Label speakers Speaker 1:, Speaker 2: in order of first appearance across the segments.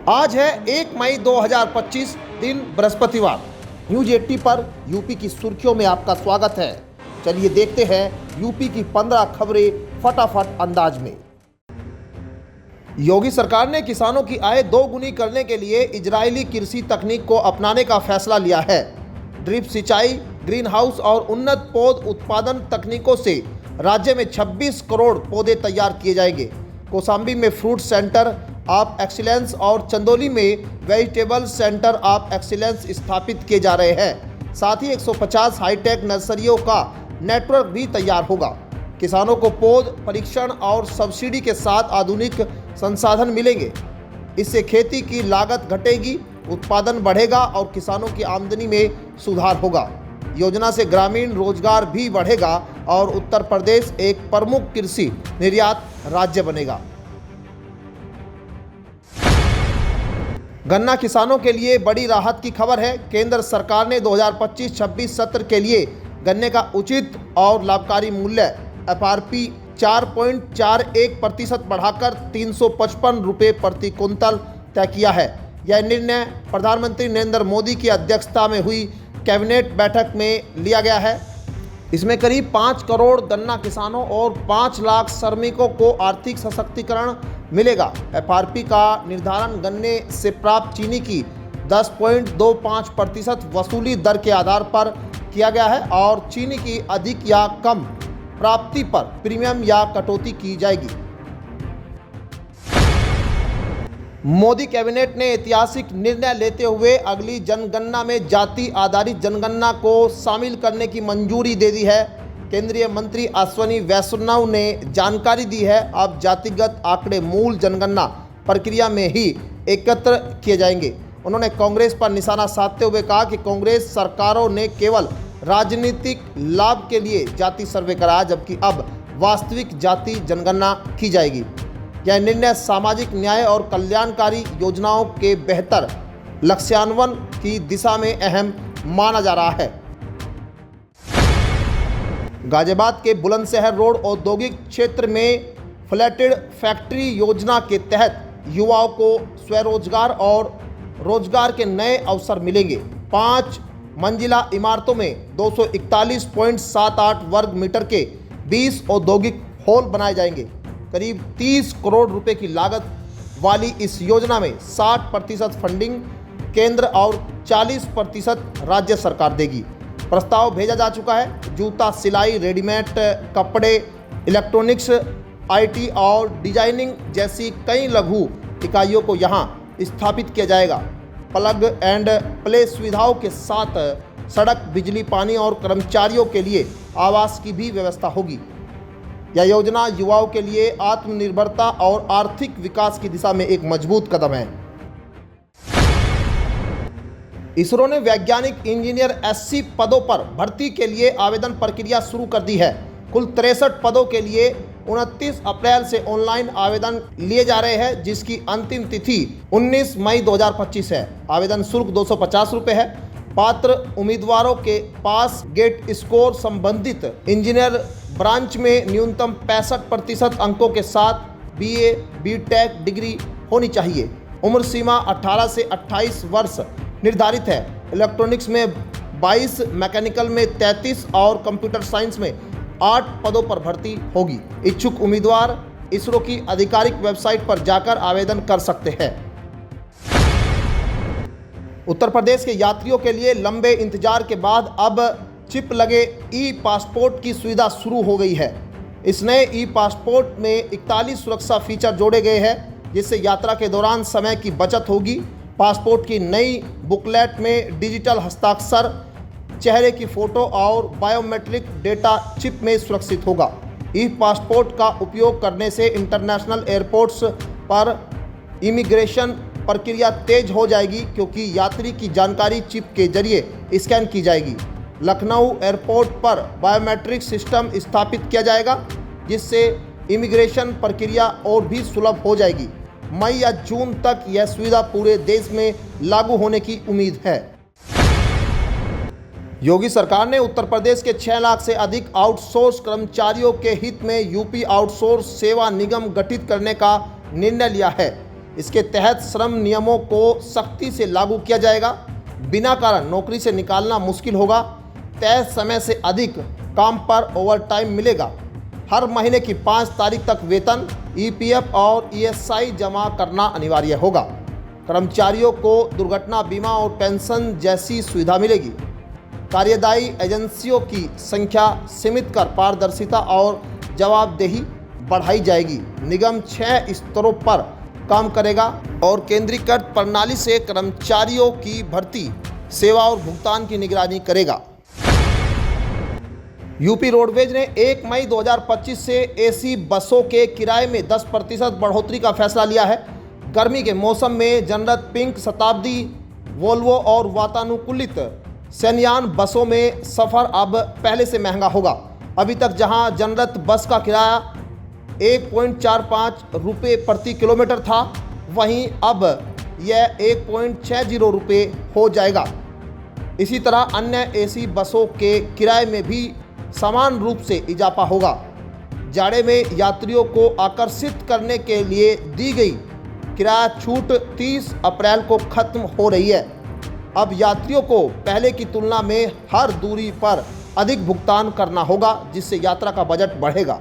Speaker 1: आज है 1 मई 2025 दिन बृहस्पतिवार। न्यूज 80 पर यूपी की सुर्खियों में आपका स्वागत है। चलिए देखते हैं यूपी की 15 खबरें फटाफट अंदाज में। योगी सरकार ने किसानों की आय दोगुनी करने के लिए इजरायली कृषि तकनीक को अपनाने का फैसला लिया है। ड्रिप सिंचाई, ग्रीन हाउस और उन्नत पौध उत्पादन तकनीकों से राज्य में 26 करोड़ पौधे तैयार किए जाएंगे। कौशाम्बी में फ्रूट सेंटर ऑफ एक्सीलेंस और चंदौली में वेजिटेबल सेंटर ऑफ एक्सीलेंस स्थापित किए जा रहे हैं। साथ ही 150 हाईटेक नर्सरियों का नेटवर्क भी तैयार होगा। किसानों को पौध परीक्षण और सब्सिडी के साथ आधुनिक संसाधन मिलेंगे। इससे खेती की लागत घटेगी, उत्पादन बढ़ेगा और किसानों की आमदनी में सुधार होगा। योजना से ग्रामीण रोजगार भी बढ़ेगा और उत्तर प्रदेश एक प्रमुख कृषि निर्यात राज्य बनेगा। गन्ना किसानों के लिए बड़ी राहत की खबर है। केंद्र सरकार ने 2025-26 सत्र के लिए गन्ने का उचित और लाभकारी मूल्य FRP 4.41% बढ़ाकर 355 रुपये प्रति कुंतल तय किया है। यह निर्णय प्रधानमंत्री नरेंद्र मोदी की अध्यक्षता में हुई कैबिनेट बैठक में लिया गया है। इसमें करीब 5 करोड़ गन्ना किसानों और 5 लाख श्रमिकों को आर्थिक सशक्तिकरण मिलेगा। FRP का निर्धारण गन्ने से प्राप्त चीनी की 10.25% वसूली दर के आधार पर किया गया है और चीनी की अधिक या कम प्राप्ति पर प्रीमियम या कटौती की जाएगी। मोदी कैबिनेट ने ऐतिहासिक निर्णय लेते हुए अगली जनगणना में जाति आधारित जनगणना को शामिल करने की मंजूरी दे दी है। केंद्रीय मंत्री अश्विनी वैष्णव ने जानकारी दी है। अब जातिगत आंकड़े मूल जनगणना प्रक्रिया में ही एकत्र किए जाएंगे। उन्होंने कांग्रेस पर निशाना साधते हुए कहा कि कांग्रेस सरकारों ने केवल राजनीतिक लाभ के लिए जाति सर्वे कराया, जबकि अब वास्तविक जाति जनगणना की जाएगी। यह निर्णय सामाजिक न्याय और कल्याणकारी योजनाओं के बेहतर लक्ष्यान्वयन की दिशा में अहम माना जा रहा है। गाजियाबाद के बुलंदशहर रोड औद्योगिक क्षेत्र में फ्लैटेड फैक्ट्री योजना के तहत युवाओं को स्वरोजगार और रोजगार के नए अवसर मिलेंगे। 5 मंजिला इमारतों में 241.78 वर्ग मीटर के 20 औद्योगिक हॉल बनाए जाएंगे। करीब 30 करोड़ रुपए की लागत वाली इस योजना में 60% फंडिंग केंद्र और 40% राज्य सरकार देगी। प्रस्ताव भेजा जा चुका है। जूता सिलाई, रेडीमेड कपड़े, इलेक्ट्रॉनिक्स, IT और डिजाइनिंग जैसी कई लघु इकाइयों को यहां स्थापित किया जाएगा। प्लग एंड प्ले सुविधाओं के साथ सड़क, बिजली, पानी और कर्मचारियों के लिए आवास की भी व्यवस्था होगी। यह योजना युवाओं के लिए आत्मनिर्भरता और आर्थिक विकास की दिशा में एक मजबूत कदम है। इसरो ने वैज्ञानिक, इंजीनियर, SC पदों पर भर्ती के लिए आवेदन प्रक्रिया शुरू कर दी है। कुल 63 पदों के लिए 29 अप्रैल से ऑनलाइन आवेदन लिए जा रहे हैं, जिसकी अंतिम तिथि 19 मई 2025 है। आवेदन शुल्क 250 रुपये है। पात्र उम्मीदवारों के पास गेट स्कोर संबंधित इंजीनियर ब्रांच में न्यूनतम 65% अंकों के साथ BA, BTech डिग्री होनी चाहिए। उम्र सीमा 18 से 28 वर्ष निर्धारित है। इलेक्ट्रॉनिक्स में 22, मैकेनिकल में 33 और कंप्यूटर साइंस में 8 पदों पर भर्ती होगी। इच्छुक उम्मीदवार इसरो की आधिकारिक वेबसाइट पर जाकर आवेदन कर सकते हैं। उत्तर प्रदेश के यात्रियों के लिए लंबे इंतजार के बाद अब चिप लगे ई-पासपोर्ट की सुविधा शुरू हो गई है। इस नए ई-पासपोर्ट में 41 सुरक्षा फीचर जोड़े गए हैं, जिससे यात्रा के दौरान समय की बचत होगी। पासपोर्ट की नई बुकलेट में डिजिटल हस्ताक्षर, चेहरे की फोटो और बायोमेट्रिक डेटा चिप में सुरक्षित होगा। ई-पासपोर्ट का उपयोग करने से इंटरनेशनल एयरपोर्ट्स पर इमिग्रेशन प्रक्रिया तेज हो जाएगी, क्योंकि यात्री की जानकारी चिप के जरिए स्कैन की जाएगी। लखनऊ एयरपोर्ट पर बायोमेट्रिक सिस्टम स्थापित किया जाएगा, जिससे इमिग्रेशन प्रक्रिया और भी सुलभ हो जाएगी। मई या जून तक यह सुविधा पूरे देश में लागू होने की उम्मीद है। योगी सरकार ने उत्तर प्रदेश के 6 लाख से अधिक आउटसोर्स कर्मचारियों के हित में यूपी आउटसोर्स सेवा निगम गठित करने का निर्णय लिया है। इसके तहत श्रम नियमों को सख्ती से लागू किया जाएगा। बिना कारण नौकरी से निकालना मुश्किल होगा। तय समय से अधिक काम पर ओवरटाइम मिलेगा। हर महीने की 5 तारीख तक वेतन, ईपीएफ और ईएसआई जमा करना अनिवार्य होगा। कर्मचारियों को दुर्घटना बीमा और पेंशन जैसी सुविधा मिलेगी। कार्यदायी एजेंसियों की संख्या सीमित कर पारदर्शिता और जवाबदेही बढ़ाई जाएगी। निगम 6 स्तरों पर काम करेगा और केंद्रीकृत प्रणाली से कर्मचारियों की भर्ती, सेवा और भुगतान की निगरानी करेगा। यूपी रोडवेज ने 1 मई 2025 से एसी बसों के किराए में 10% बढ़ोतरी का फैसला लिया है। गर्मी के मौसम में जनरत पिंक, शताब्दी, वोल्वो और वातानुकूलित शयनयान बसों में सफ़र अब पहले से महंगा होगा। अभी तक जहां जनरत बस का किराया 1.45 रुपये प्रति किलोमीटर था, वहीं अब यह 1.60 रुपये हो जाएगा। इसी तरह अन्य एसी बसों के किराए में भी समान रूप से इजाफा होगा। जाड़े में यात्रियों को आकर्षित करने के लिए दी गई किराया छूट 30 अप्रैल को खत्म हो रही है। अब यात्रियों को पहले की तुलना में हर दूरी पर अधिक भुगतान करना होगा, जिससे यात्रा का बजट बढ़ेगा।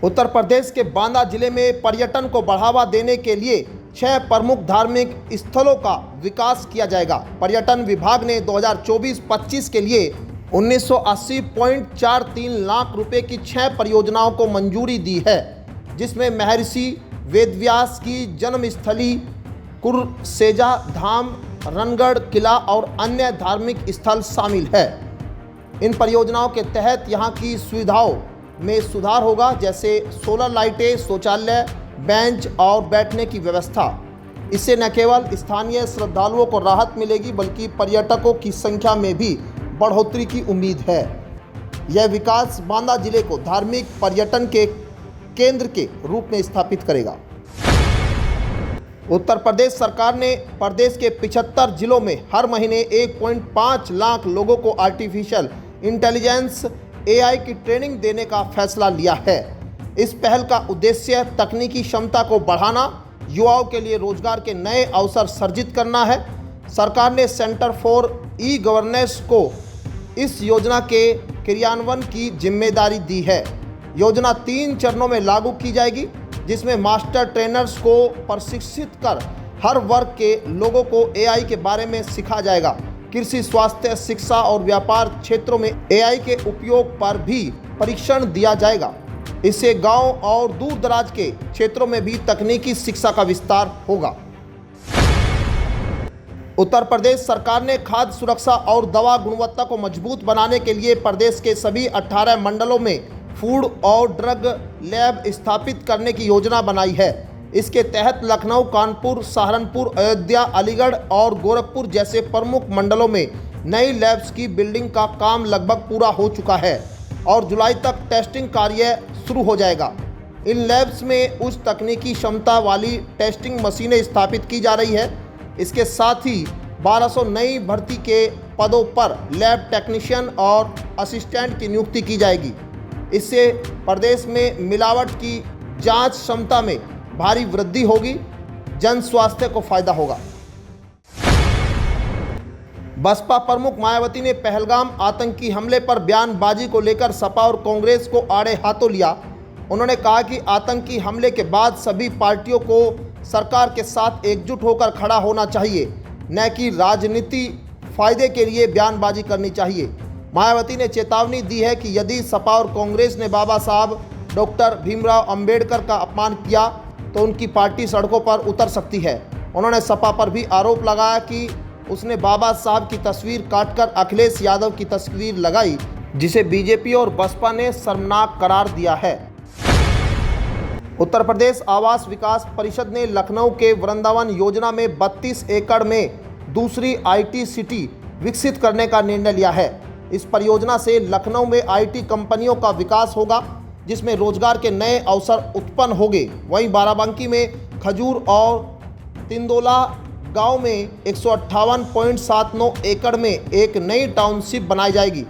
Speaker 1: उत्तर प्रदेश के बांदा जिले में पर्यटन को बढ़ावा देने के लिए 6 प्रमुख धार्मिक स्थलों का विकास किया जाएगा। पर्यटन विभाग ने 2024-25 के लिए 1980.43 लाख रुपए की 6 परियोजनाओं को मंजूरी दी है, जिसमें महर्षि वेदव्यास की जन्मस्थली कुरसेजा धाम, रणगढ़ किला और अन्य धार्मिक स्थल शामिल है। इन परियोजनाओं के तहत यहाँ की सुविधाओं में सुधार होगा, जैसे सोलर लाइटें, शौचालय, बेंच और बैठने की व्यवस्था। इससे न केवल स्थानीय श्रद्धालुओं को राहत मिलेगी, बल्कि पर्यटकों की संख्या में भी बढ़ोतरी की उम्मीद है। यह विकास बांदा जिले को धार्मिक पर्यटन के केंद्र के रूप में स्थापित करेगा। उत्तर प्रदेश सरकार ने प्रदेश के 75 जिलों में हर महीने 1.5 लाख लोगों को आर्टिफिशियल इंटेलिजेंस AI की ट्रेनिंग देने का फैसला लिया है। इस पहल का उद्देश्य तकनीकी क्षमता को बढ़ाना, युवाओं के लिए रोजगार के नए अवसर सृजित करना है। सरकार ने सेंटर फॉर ई-गवर्नेंस को इस योजना के क्रियान्वयन की जिम्मेदारी दी है। योजना 3 चरणों में लागू की जाएगी, जिसमें मास्टर ट्रेनर्स को प्रशिक्षित कर हर वर्ग के लोगों को AI के बारे में सिखाया जाएगा। कृषि, स्वास्थ्य, शिक्षा और व्यापार क्षेत्रों में AI के उपयोग पर भी परीक्षण दिया जाएगा। इससे गांव और दूर दराज के क्षेत्रों में भी तकनीकी शिक्षा का विस्तार होगा। उत्तर प्रदेश सरकार ने खाद्य सुरक्षा और दवा गुणवत्ता को मजबूत बनाने के लिए प्रदेश के सभी 18 मंडलों में फूड और ड्रग लैब स्थापित करने की योजना बनाई है। इसके तहत लखनऊ, कानपुर, सहारनपुर, अयोध्या, अलीगढ़ और गोरखपुर जैसे प्रमुख मंडलों में नई लैब्स की बिल्डिंग का काम लगभग पूरा हो चुका है और जुलाई तक टेस्टिंग कार्य शुरू हो जाएगा। इन लैब्स में उच्च तकनीकी क्षमता वाली टेस्टिंग मशीनें स्थापित की जा रही है। इसके साथ ही 1200 नई भर्ती के पदों पर लैब टेक्नीशियन और असिस्टेंट की नियुक्ति की जाएगी। इससे प्रदेश में मिलावट की जांच क्षमता में भारी वृद्धि होगी, जन स्वास्थ्य को फायदा होगा। बसपा प्रमुख मायावती ने पहलगाम आतंकी हमले पर बयानबाजी को लेकर सपा और कांग्रेस को आड़े हाथों लिया। उन्होंने कहा कि आतंकी हमले के बाद सभी पार्टियों को सरकार के साथ एकजुट होकर खड़ा होना चाहिए, न कि राजनीति फायदे के लिए बयानबाजी करनी चाहिए। मायावती ने चेतावनी दी है कि यदि सपा और कांग्रेस ने बाबा साहब डॉक्टर भीमराव अंबेडकर का अपमान किया तो उनकी पार्टी सड़कों पर उतर सकती है। उन्होंने सपा पर भी आरोप लगाया कि उसने बाबा साहब की तस्वीर काटकर अखिलेश यादव की तस्वीर लगाई, जिसे बीजेपी और बसपा ने शर्मनाक करार दिया है। उत्तर प्रदेश आवास विकास परिषद ने लखनऊ के वृंदावन योजना में 32 एकड़ में दूसरी IT सिटी विकसित करने का निर्णय लिया है। इस परियोजना से लखनऊ में IT कंपनियों का विकास होगा, जिसमें रोजगार के नए अवसर उत्पन्न होंगे। वहीं बाराबंकी में खजूर और तिंदोला गांव में 158.79 एकड़ में एक नई टाउनशिप बनाई जाएगी।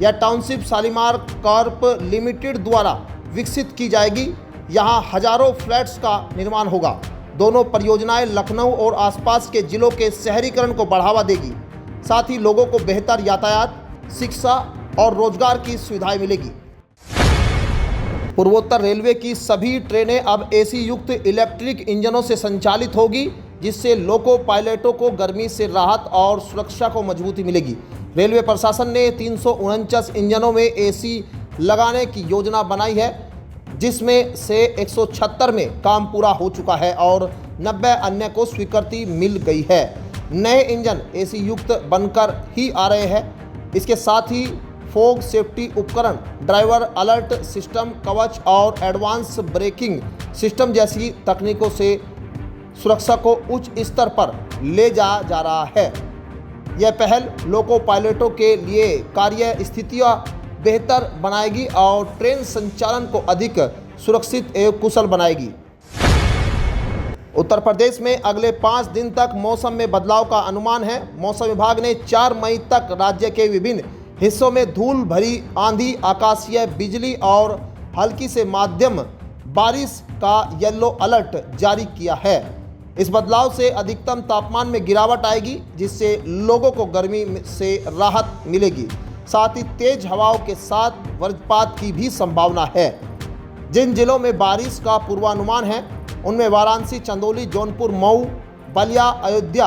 Speaker 1: यह टाउनशिप शालीमार कॉर्प लिमिटेड द्वारा विकसित की जाएगी। यहाँ हजारों फ्लैट्स का निर्माण होगा। दोनों परियोजनाएं लखनऊ और आसपास के जिलों के शहरीकरण को बढ़ावा देगी। साथ ही लोगों को बेहतर यातायात, शिक्षा और रोजगार की सुविधाएं मिलेगी। पूर्वोत्तर रेलवे की सभी ट्रेनें अब एसी युक्त इलेक्ट्रिक इंजनों से संचालित होगी, जिससे लोको पायलटों को गर्मी से राहत और सुरक्षा को मजबूती मिलेगी। रेलवे प्रशासन ने 349 इंजनों में एसी लगाने की योजना बनाई है, जिसमें से 176 में काम पूरा हो चुका है और 90 अन्य को स्वीकृति मिल गई है। नए इंजन एसी युक्त बनकर ही आ रहे हैं। इसके साथ ही फॉग सेफ्टी उपकरण, ड्राइवर अलर्ट सिस्टम, कवच और एडवांस ब्रेकिंग सिस्टम जैसी तकनीकों से सुरक्षा को उच्च स्तर पर ले जाया जा रहा है। यह पहल लोको पायलटों के लिए कार्य स्थितियां बेहतर बनाएगी और ट्रेन संचालन को अधिक सुरक्षित एवं कुशल बनाएगी। उत्तर प्रदेश में अगले 5 दिन तक मौसम में बदलाव का अनुमान है। मौसम विभाग ने 4 मई तक राज्य के विभिन्न हिस्सों में धूल भरी आंधी, आकाशीय बिजली और हल्की से माध्यम बारिश का येलो अलर्ट जारी किया है। इस बदलाव से अधिकतम तापमान में गिरावट आएगी, जिससे लोगों को गर्मी से राहत मिलेगी। साथ ही तेज हवाओं के साथ वज्रपात की भी संभावना है। जिन जिलों में बारिश का पूर्वानुमान है उनमें वाराणसी, चंदौली, जौनपुर, मऊ, बलिया, अयोध्या,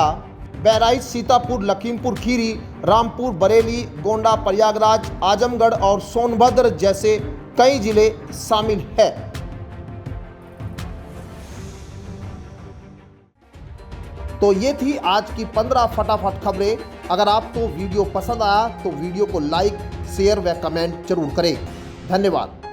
Speaker 1: बहराइच, सीतापुर, लखीमपुर खीरी, रामपुर, बरेली, गोंडा, प्रयागराज, आजमगढ़ और सोनभद्र जैसे कई जिले शामिल हैं। तो ये थी आज की 15 फटाफट खबरें। अगर आपको वीडियो पसंद आया तो वीडियो को लाइक, शेयर व कमेंट जरूर करें। धन्यवाद।